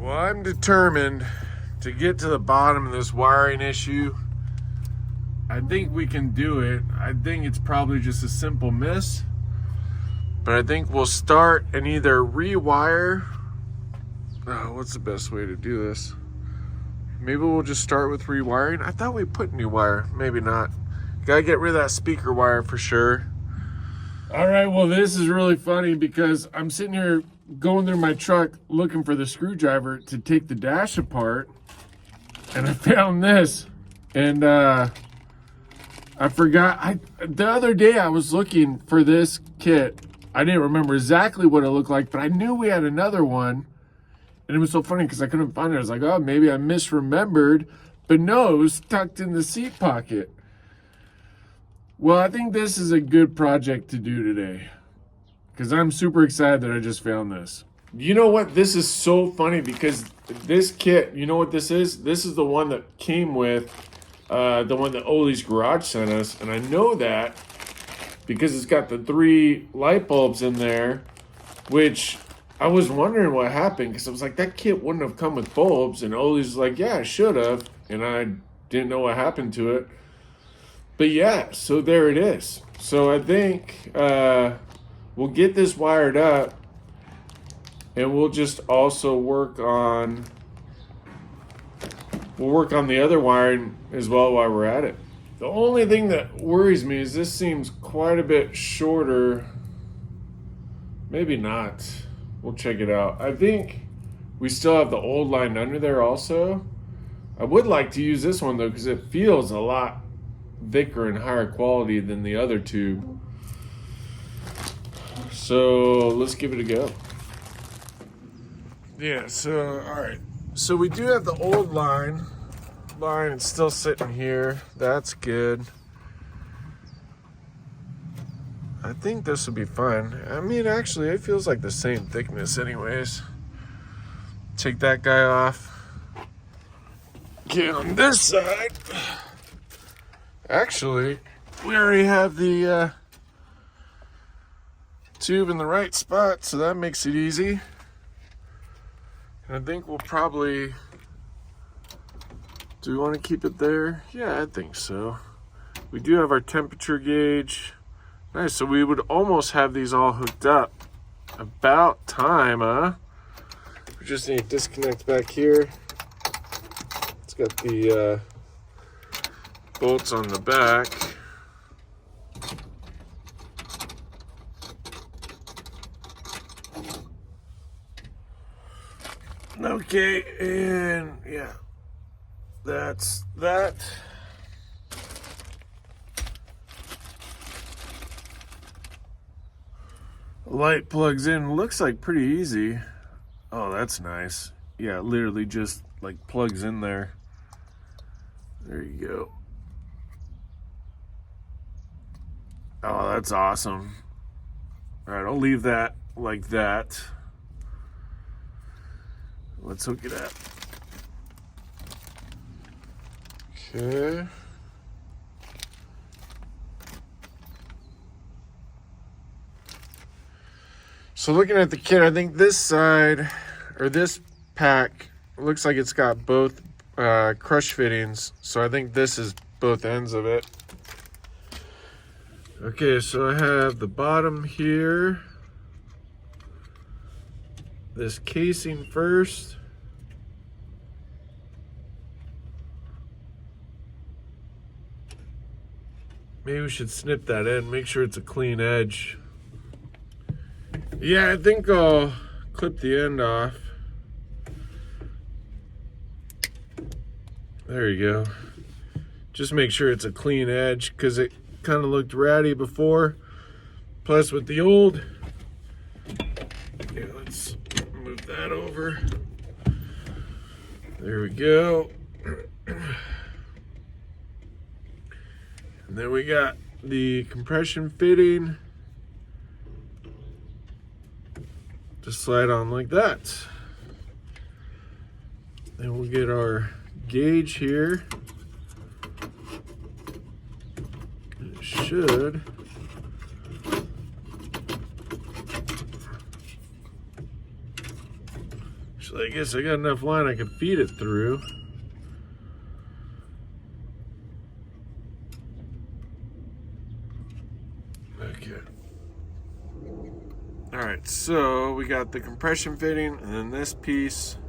Well, I'm determined to get to the bottom of this wiring issue. I think we can do it. I think it's probably just a simple miss. But I think we'll start and either rewire. What's the best way to do this? Maybe we'll just start with rewiring. I thought we put new wire. Maybe not. Gotta get rid of that speaker wire for sure. All right, well, this is really funny because I'm sitting here going through my truck looking for the screwdriver to take the dash apart. And I found this. And I forgot. The other day I was looking for this kit. I didn't remember exactly what it looked like, but I knew we had another one. And it was so funny because I couldn't find it. I was like, oh, maybe I misremembered. But no, it was tucked in the seat pocket. Well, I think this is a good project to do today. Because I'm super excited that I just found this. You know what? This is so funny because this kit, you know what this is? This is the one that came with the one that Ollie's Garage sent us. And I know that because it's got the 3 light bulbs in there, which I was wondering what happened because I was like, that kit wouldn't have come with bulbs. And Ollie's like, yeah, it should have. And I didn't know what happened to it. But yeah, so there it is. So I think we'll get this wired up and we'll just also work on the other wiring as well while we're at it. The only thing that worries me is this seems quite a bit shorter. Maybe not. We'll check it out. I think we still have the old line under there also. I would like to use this one though because it feels a lot thicker and higher quality than the other tube. So let's give it a go. Yeah, so all right. So we do have the old line. It's still sitting here. That's good. I think this will be fine. I mean, actually, it feels like the same thickness anyways. Take that guy off. Get on this side. Actually, we already have the tube in the right spot, so that makes it easy. And I think we'll probably... Do we want to keep it there? Yeah, I think so. We do have our temperature gauge. Nice, so we would almost have these all hooked up. About time, huh? We just need to disconnect back here. It's got the bolts on the back. Okay, and yeah. That's that. Light plugs in. Looks like pretty easy. Oh, that's nice. Yeah, literally just like plugs in there. There you go. Oh, that's awesome. All right, I'll leave that like that. Let's hook it up. Okay. So looking at the kit, I think this side, or this pack, looks like it's got both crush fittings. So I think this is both ends of it. Okay, so I have the bottom here. This casing first. Maybe we should snip that end, make sure it's a clean edge. Yeah, I think I'll clip the end off. There you go. Just make sure it's a clean edge because it kind of looked ratty before. Plus with the old, okay, let's move that over. There we go. And then we got the compression fitting. Just slide on like that. Then we'll get our gauge here. It should Actually, I guess I got enough line I could feed it through. Okay. Alright, so we got the compression fitting and then this piece.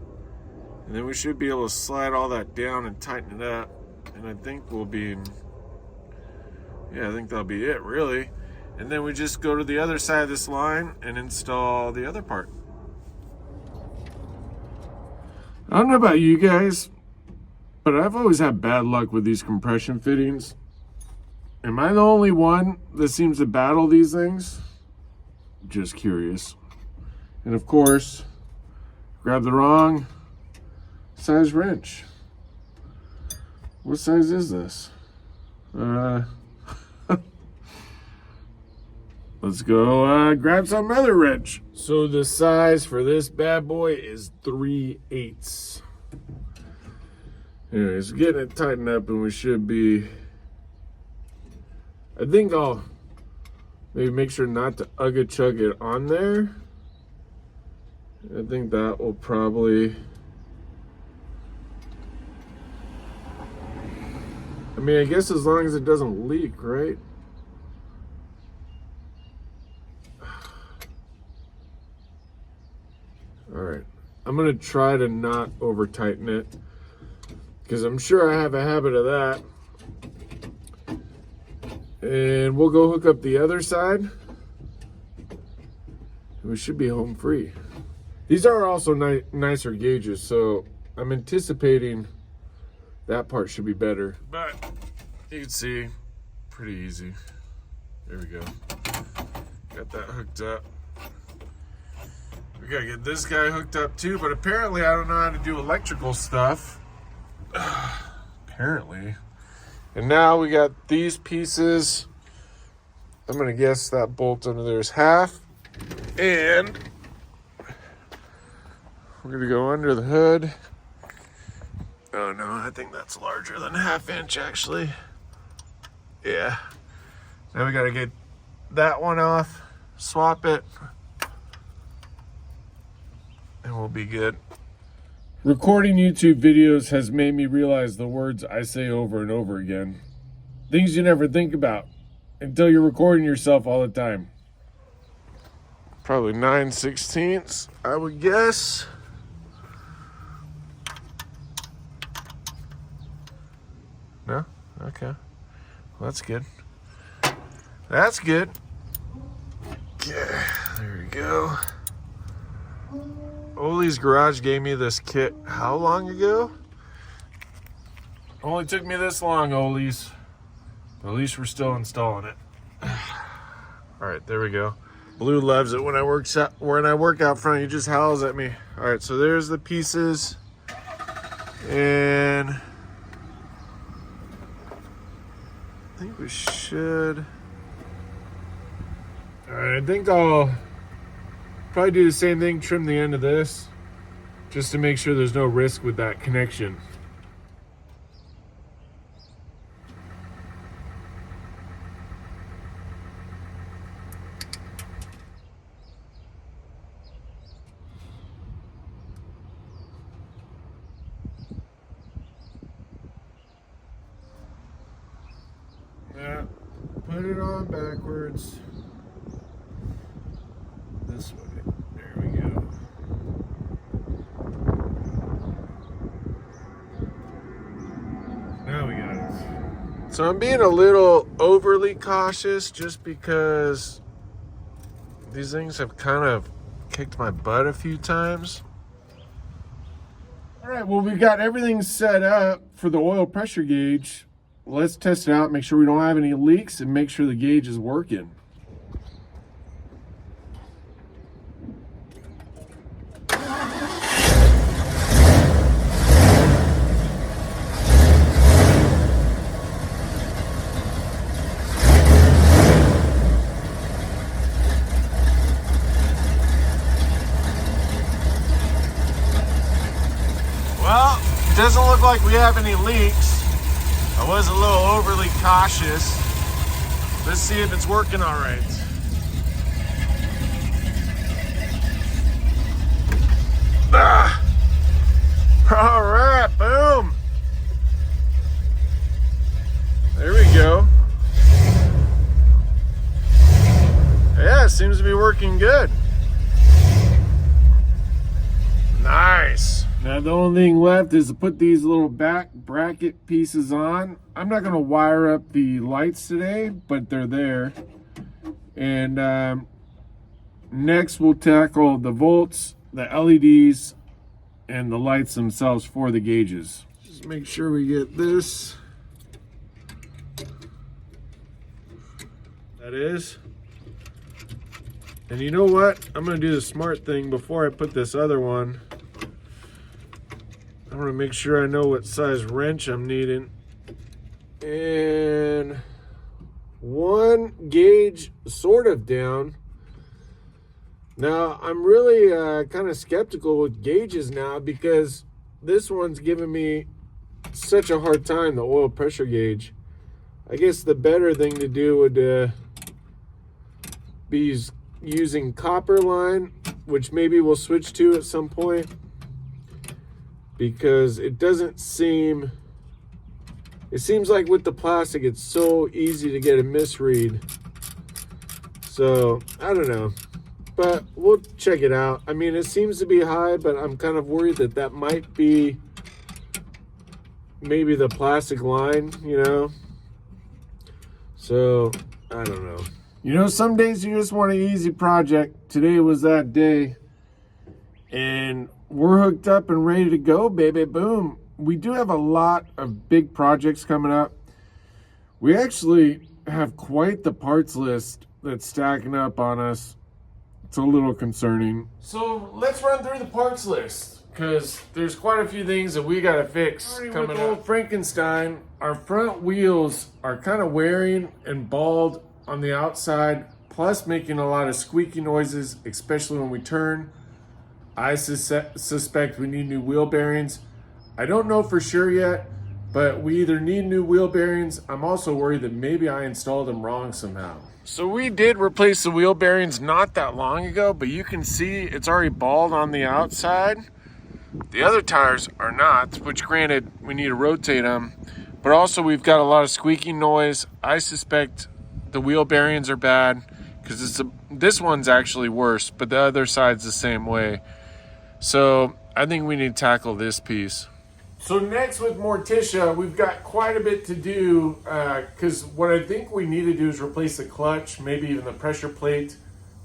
And then we should be able to slide all that down and tighten it up. And I think we'll be, yeah, I think that'll be it, really. And then we just go to the other side of this line and install the other part. I don't know about you guys, but I've always had bad luck with these compression fittings. Am I the only one that seems to battle these things? Just curious. And of course, grab the wrong size wrench. What size is this? Let's go grab some other wrench. So the size for this bad boy is 3/8. Anyways, getting it tightened up and we should be, I think I'll maybe make sure not to ugga chug it on there. I think that will probably, I mean, I guess as long as it doesn't leak, right? All right, I'm gonna try to not over tighten it because I'm sure I have a habit of that. And we'll go hook up the other side. And we should be home free. These are also nicer gauges, so I'm anticipating that part should be better. But you can see, pretty easy. There we go. Got that hooked up. We gotta get this guy hooked up too, but apparently I don't know how to do electrical stuff. Apparently. And now we got these pieces. I'm gonna guess that bolt under there is half. And we're gonna go under the hood. Oh no, I think that's larger than 1/2 inch actually. Yeah. Now we gotta get that one off, swap it, and we'll be good. Recording YouTube videos has made me realize the words I say over and over again. Things you never think about until you're recording yourself all the time. Probably 9/16, I would guess. No? Okay. Well, that's good. That's good. Okay, there we go. Ollie's Garage gave me this kit how long ago? Only took me this long, Ollie's. But at least we're still installing it. All right, there we go. Blue loves it when I work out front. He just howls at me. All right, so there's the pieces. And I think we should. All right, I think I'll probably do the same thing, trim the end of this, just to make sure there's no risk with that connection. Yeah, put it on backwards. This way. There we go. Now we got it. So I'm being a little overly cautious just because these things have kind of kicked my butt a few times. All right, well, we got everything set up for the oil pressure gauge. Let's test it out, make sure we don't have any leaks, and make sure the gauge is working. Well, it doesn't look like we have any leaks. I was a little overly cautious. Let's see if it's working all right. Ah. looking good. Nice. Now the only thing left is to put these little back bracket pieces on. I'm not gonna wire up the lights today, but they're there. And next we'll tackle the volts, the LEDs, and the lights themselves for the gauges. Just make sure we get this. That is. And you know what? I'm gonna do the smart thing before I put this other one. I want to make sure I know what size wrench I'm needing. And one gauge sort of down. Now, I'm really kind of skeptical with gauges now because this one's giving me such a hard time, the oil pressure gauge. I guess the better thing to do would be using copper line, which maybe we'll switch to at some point, because it doesn't seem, it seems like with the plastic it's so easy to get a misread. So I don't know, but we'll check it out. I mean, it seems to be high, but I'm kind of worried that that might be maybe the plastic line, you know. So I don't know. You know, some days you just want an easy project. Today was that day. And we're hooked up and ready to go, baby. Boom. We do have a lot of big projects coming up. We actually have quite the parts list that's stacking up on us. It's a little concerning. So let's run through the parts list, because there's quite a few things that we got to fix coming up. Frankenstein, our front wheels are kind of wearing and bald on the outside, plus making a lot of squeaky noises, especially when we turn. I suspect we need new wheel bearings. I don't know for sure yet, but we either need new wheel bearings. I'm also worried that maybe I installed them wrong somehow. So we did replace the wheel bearings not that long ago, but you can see it's already bald on the outside. The other tires are not, which granted, we need to rotate them. But also we've got a lot of squeaky noise. I suspect the wheel bearings are bad, because this one's actually worse, but the other side's the same way. So I think we need to tackle this piece. So next with Morticia, we've got quite a bit to do, because what I think we need to do is replace the clutch, maybe even the pressure plate,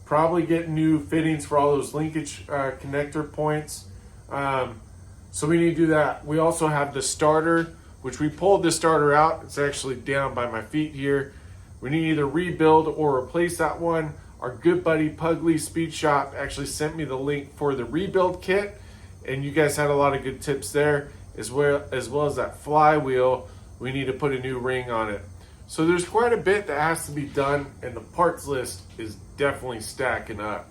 probably get new fittings for all those linkage connector points. So we need to do that. We also have the starter, which we pulled the starter out. It's actually down by my feet here. We need to either rebuild or replace that one. Our good buddy Pugly Speed Shop actually sent me the link for the rebuild kit, and you guys had a lot of good tips there, as well as that flywheel. We need to put a new ring on it. So there's quite a bit that has to be done, and the parts list is definitely stacking up.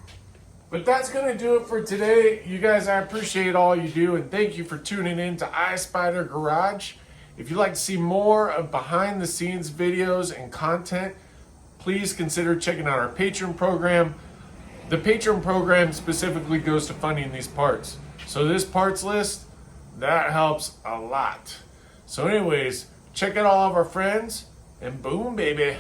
But that's gonna do it for today. You guys, I appreciate all you do, and thank you for tuning in to iSpider Garage. If you'd like to see more of behind the scenes videos and content, please consider checking out our Patron program. The Patron program specifically goes to funding these parts. So this parts list, that helps a lot. So anyways, check out all of our friends, and boom, baby.